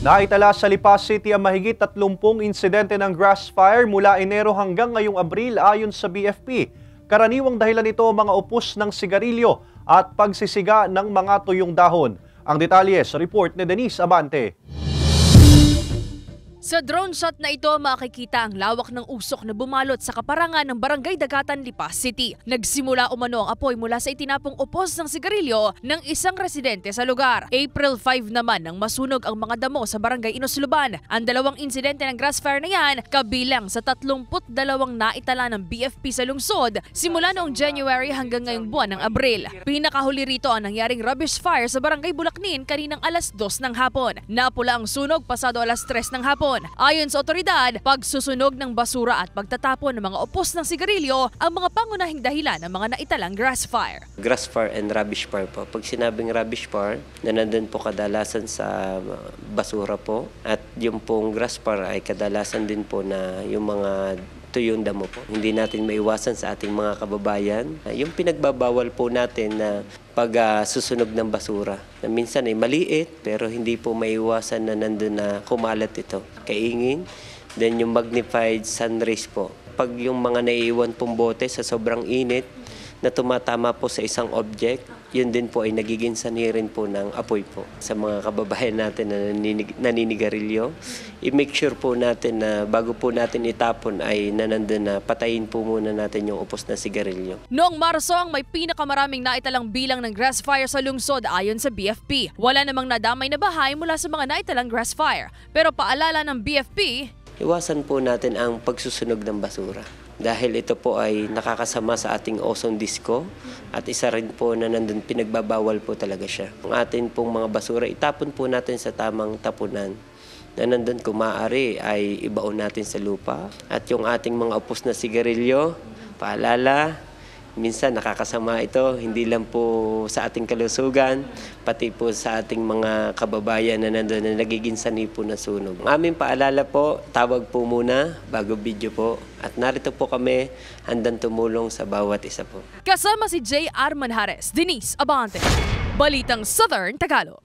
Naitala sa Lipa City ang mahigit 30 insidente ng grass fire mula Enero hanggang ngayong Abril ayon sa BFP. Karaniwang dahilan nito mga upos ng sigarilyo at pagsisiga ng mga tuyong dahon. Ang detalye sa report ni Denise Abante. Sa drone shot na ito, makikita ang lawak ng usok na bumalot sa kaparangan ng Barangay Dagatan, Lipa City. Nagsimula umano ang apoy mula sa itinapong upos ng sigarilyo ng isang residente sa lugar. April 5 naman nang masunog ang mga damo sa Barangay Inusluban. Ang dalawang insidente ng grass fire na yan, kabilang sa 32 naitala ng BFP sa lungsod simula noong January hanggang ngayong buwan ng Abril. Pinakahuli rito ang nangyaring rubbish fire sa Barangay Bulacnin kaninang alas 2 ng hapon. Napula ang sunog pasado alas 3 ng hapon. Ayon sa otoridad, pagsusunog ng basura at pagtatapon ng mga upos ng sigarilyo ang mga pangunahing dahilan ng mga naitalang grass fire. Grass fire and rubbish fire po. Pag sinabing rubbish fire, na nandun po kadalasan sa basura po. At yung pong grass fire ay kadalasan din po na yung mga tuyong damo po. Hindi natin maiwasan sa ating mga kababayan. Yung pinagbabawal po natin na pag-susunog ng basura. Na minsan ay maliit pero hindi po maiwasan na nandun na kumalat ito. Kaingin. Then yung magnified sun rays po. Pag yung mga naiiwan pong bote sa sobrang init na tumatama po sa isang object, yun din po ay nagiging sanhi rin po ng apoy po sa mga kababayan natin na naninigarilyo. I-make sure po natin na bago po natin itapon ay nanandun na patayin po muna natin yung upos na sigarilyo. Noong Marso ang may pinakamaraming naitalang bilang ng grass fire sa lungsod ayon sa BFP. Wala namang nadamay na bahay mula sa mga naitalang grass fire. Pero paalala ng BFP, iwasan po natin ang pagsusunog ng basura. Dahil ito po ay nakakasama sa ating ozone disco at isa rin po na nandun pinagbabawal po talaga siya. Ang atin pong mga basura, itapon po natin sa tamang tapunan na nandun kung maaari ay ibaon natin sa lupa. At yung ating mga upos na sigarilyo, paalala, minsan nakakasama ito, hindi lang po sa ating kalusugan, pati po sa ating mga kababayan na nandun na nagiging sanhi po na sunog. Ang aming paalala po, tawag po muna bago video po. At narito po kami, handang tumulong sa bawat isa po. Kasama si J.R. Manjares, Denise Abante, Balitang Southern Tagalog.